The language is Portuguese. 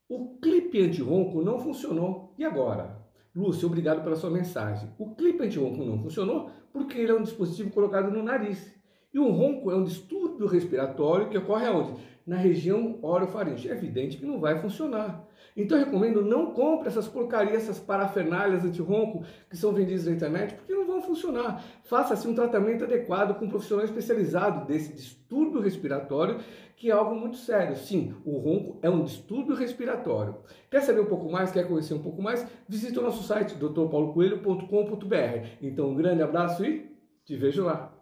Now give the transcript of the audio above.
O clipe anti-ronco não funcionou. E agora? Lúcio, obrigado pela sua mensagem. O clipe anti-ronco não funcionou porque ele é um dispositivo colocado no nariz. E o ronco é um distúrbio respiratório que ocorre aonde? Na região orofaringe. É evidente que não vai funcionar. Então eu recomendo não compre essas porcarias, essas parafernálias anti-ronco que são vendidas na internet, porque não vão funcionar. Faça-se um tratamento adequado com um profissional especializado desse distúrbio respiratório, que é algo muito sério. Sim, o ronco é um distúrbio respiratório. Quer saber um pouco mais? Quer conhecer um pouco mais? Visite o nosso site drpaulocoelho.com.br. Então um grande abraço e te vejo lá.